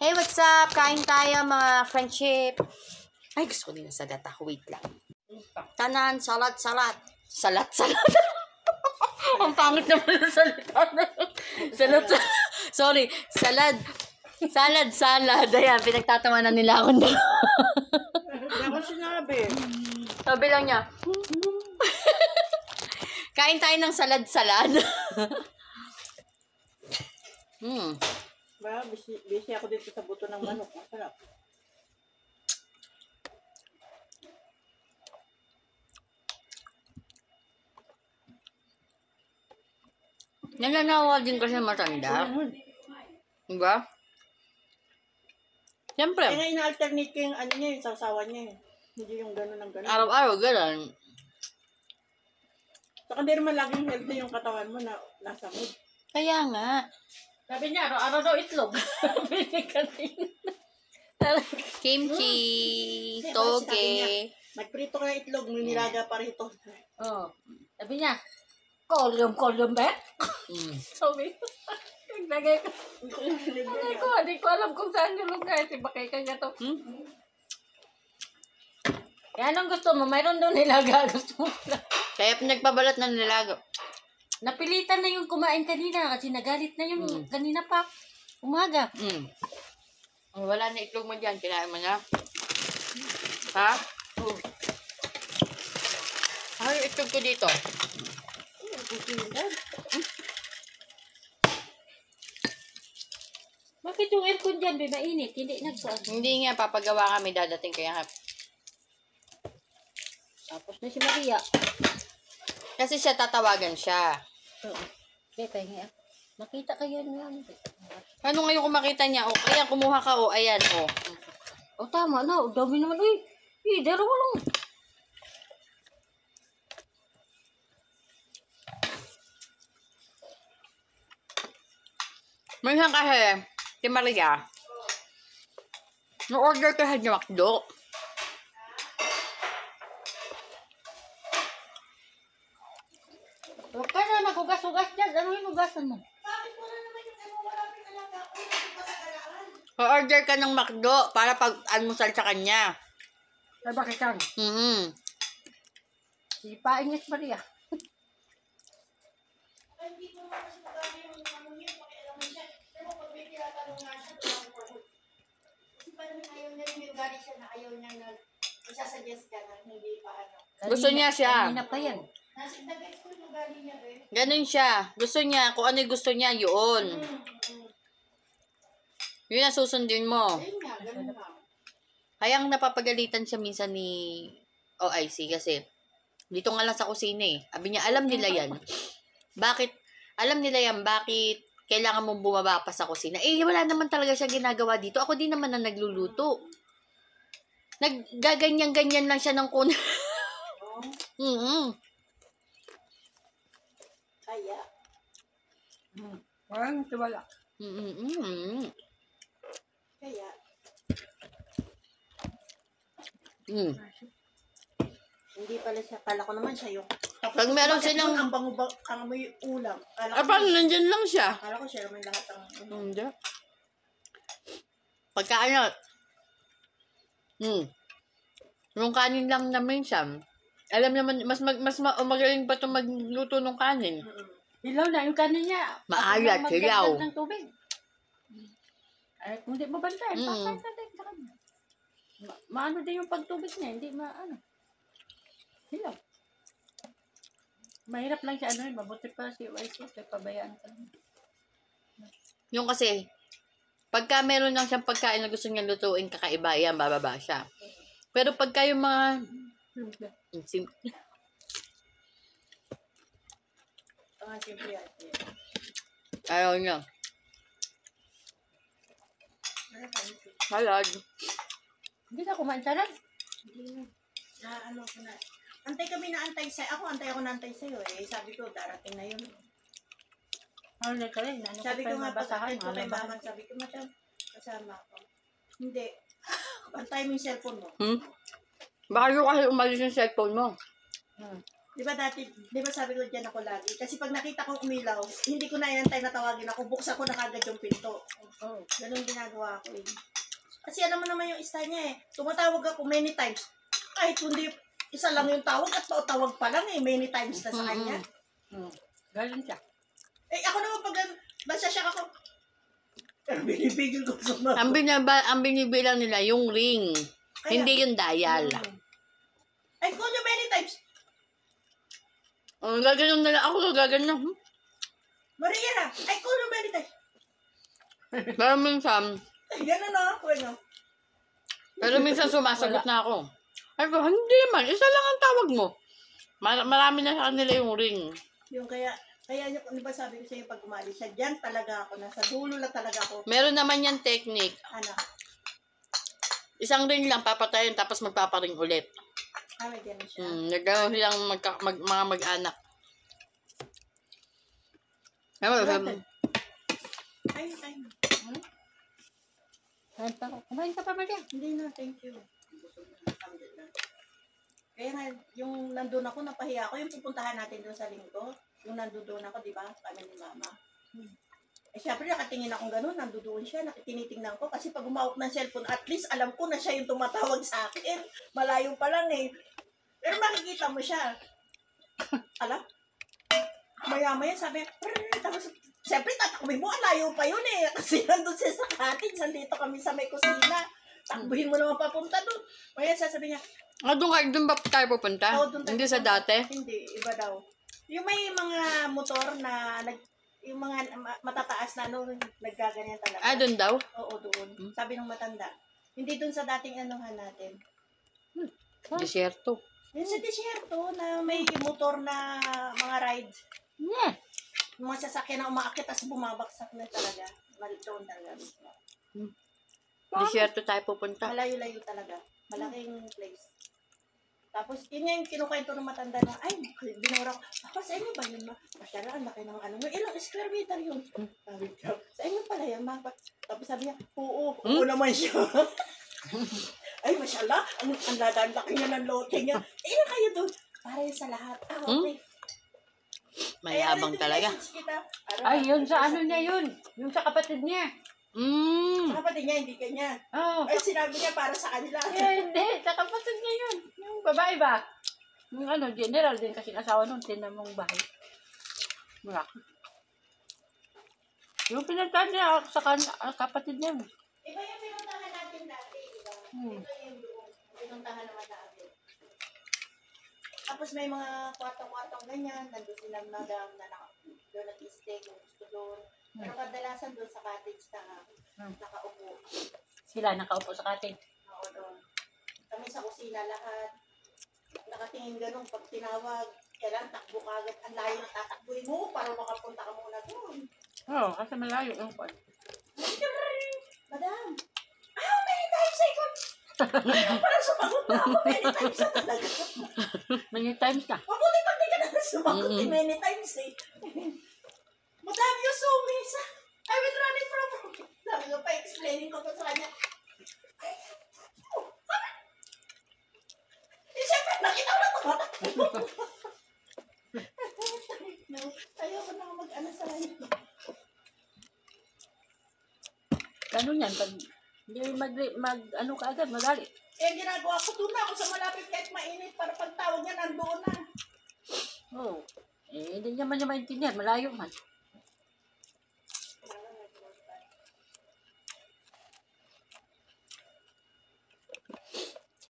Hey, what's up? Kain tayo mga friendship. Ay, gusto ko din ng salat ako. Wait lang. Tanan, salat. Salat. Ang pangit naman ng salita na. Salat. Sorry. Salad. Ayan, pinagtatawanan nila akong dalawa. Hindi ako sinabi. Sabi lang niya. Kain tayo ng salad. Ba, busy ako dito sa buto ng manok. Masarap. Nananawa din kasi matanda. Diba? Siyempre. Kaya ina-alternate ko yung ano niya, yung sausawan niya. Hindi yung gano'n ng gano'n. Araw-araw, gano'n. Saka hindi naman laging healthy yung katawan mo na nasa mood. Kaya nga. Sabi niya, araw-araw daw itlog. Sabi niya kanina. Kimchi, Diba, toge. Nagprito ka ng itlog, may nilaga pa rito. Oh. Sabi niya, kolyum ba? Sabi ko, naglagay ko. Hindi ko alam kung saan yung lugar. Bakay ka nga to. Kaya anong gusto mo? Mayroon doon nilaga. Gusto mo lang. Kaya pinagpabalat na nilaga. Napilitan na yung kumain kanina kasi nagalit na yung kanina pa. Umaga. Wala na itlog mo dyan. Kinain mo na. Ha? Ano yung itlog ko dito? Bakit yung aircon dyan, be, mainit? Hindi nagsuot. Hindi nga, papagawa kami dadating kaya nga. Tapos na si Maria. Kasi siya tatawagan siya. Be, pahingi ako. Makita kayo ngayon. Ano ngayon kung makita niya? O, ayan, kumuha ka. O, ayan, o. O, tama na. O, dami naman. Uy, dero ko lang. Minsan kasi, si Maria, na-order kasi niya McDo. Huwag ka na naghugas-hugas dyan. Ano yung hugasan mo? Na-order ka ng McDo para pag-almusal sa kanya. Ay, bakit yan? Sipain niya si Maria. Gusto niya siya. Kanina pa yan. Ganun siya. Gusto niya. Kung ano yung gusto niya, yun. Yun ang susundin mo. Kaya ang napapagalitan siya minsan ni OIC kasi dito nga lang sa kusina eh. Sabi niya, alam nila yan. Bakit kailangan mong bumaba pa sa kusina? Eh, wala naman talaga siya ginagawa dito. Ako din naman na nagluluto. Naggaganyan-ganyan lang siya ng kuna. Kaya. Walang tiwala. Kaya. Hindi pala siya. Kala ko naman siya yung... Pag meron silang... Ang amoy ulam. Paano nandyan lang siya? Kala ko siya naman lahat ang... Hindi. Pagka ano... Yung kanin lang naman siya. Alam naman, mas magaling pa itong magluto ng kanin. Hilaw na yung kanin niya. Maalat, hilaw. Ng tubig. Ay, kung di mo bantayan, papay ka din sa kanya. Maano din yung pagtubig niya, hindi maano. Hilaw. Mahirap lang siya, mabuti pa si YC, kaya pabayaan ka lang. Yung kasi, pagka meron lang siyang pagkain na gusto niya lutuin, kakaiba yan, bababa siya. Pero pagka yung mga... Ayaw niya. Salad. Hindi ka kumain salad? Antay kami na antay sa'yo. Antay ako na antay sa'yo eh. Sabi ko, darating na yun. Ano ka rin? Sabi ko nga, pagkakit ko kay mama, sabi ko, madam, kasama ako. Hindi. Antay mo yung cellphone mo. Baka yung kasi umalis yung cellphone mo. Di ba dati, di ba sabi ko dyan ako lagi? Kasi pag nakita kong umilaw, hindi ko na inantay na tawagin ako, buksan ko na kagad yung pinto. Oh. Ganun ginagawa ko eh. Kasi alam mo naman yung style niya eh. Tumatawag ako many times. Kahit hindi isa lang yung tawag at tawag pa lang eh. Many times na sa kanya. Galing siya. Eh ako naman pag basta siya ako. Pero binibigil ko sa mga. Ang binibilang nila yung ring. Kaya- Hindi yung dial. I called you many times. Gaganon na lang ako. Gaganon. Maria, I called you many times. Pero minsan, Ganun na ako, ano. sumasagot na ako. Ay ko, hindi man. Isa lang ang tawag mo. Marami na sa kanila yung ring. Yung kaya yung, di ba sabi ko sa iyo pag umalis siya, dyan talaga ako, nasa dulo lang talaga ako. Meron naman yan technique. Ano? Isang ring lang papatayin tapos magpaparing ulit. May ganun siya. Nagkaroon silang mga mag-anak. Ay. Kumain ka pa ba dyan? Hindi na, thank you. Kaya nga, yung nandun ako, napahiya ako, yung pupuntahan natin doon sa linggo, yung nandun ako, di ba, kami ni Mama. Eh, syempre, nakatingin akong ganun, nandoon siya, nakitinitingnan ko, kasi pag umawak ng cellphone, at least alam ko na siya yung tumatawag sa akin. Malayo pa lang eh. Pero makikita mo siya. Alam? Maya-maya sabi, tapos, syempre, tatakbin mo, alayo pa yun eh. Kasi nandun siya sa cottage, nandito kami sa may kusina. Takbuhin mo naman papunta doon. Maya sasabi niya, doon ba tayo pupunta? doon tayo Hindi sa pupunta. dati? Hindi, iba daw. Yung may mga motor na, yung mga matataas na naggaganyan talaga. Doon daw? Oo, doon. Sabi ng matanda. Hindi doon sa dating anuhan natin. Desierto. Yung sa disyerto na may motor na mga rides. Yeah. Yung mga sasakyan na umaakit tapos bumabaksak na talaga. Malitoon talaga. Desierto tayo pupunta. Malayo-layo talaga. Malaking place. Tapos, yun yung kinukwento ng matanda na, ay, binura ko. Sa inyo ba yun, ma? Masyara, ang laki ng ano. Ilang square meter yun? Sabi ko, sa inyo pala yan, ma? Tapos sabi niya, oo naman siya. Ay, masyala, ang laki niya ng lote niya. Ilan kayo doon? Para yun sa lahat. Okay. Mayabang talaga. Ay, yun sa ano niya yun. Yung sa kapatid niya. Sa kapatid niya, hindi kanya. Oh. Ay, sinabi niya para sa kanila. Hindi, sa kapatid niya yun. Yung babae ba? Yung ano, general din kasi asawa nung tinamong bahay. Wala. Yung pinagtaan niya sa kapatid niya. Iba yung pinuntahan natin dati, diba? Ito yung doon. Pinuntahan naman natin. Tapos may mga kwartong-kwartong ganyan. Nandun silang madam na doon nag-stay kung gusto doon. Pero kadalasan doon sa cottage na nakaupo. Sila nakaupo sa cottage. Oo, doon. Kami sa kusina lahat. Nakatingin ganun pag tinawag. Kailan takbo ka agad. Ang layo na tatakbuhin mo para makapunta ka muna doon. Oo, kasi malayo yung kwan. Madam! Many times I got... Parang sumagot na ako. Many times na talaga. Many times na. Mabuti pag di ka na sumagot many times eh. Madam, you saw me. I was running from... Sabi ko pa, explaining ko to sa kanya. Eh, syempre, nakita ko na tumatakbo. No, ayoko na mag-ano sa kanya. Ganun yan. Pag hindi ano ka agad, magali. Eh, ginagawa ko doon na ako sa malapit kahit mainit para pagtawag niya nandoon na. Oo. Hindi naman niya maintindihan. Malayo man.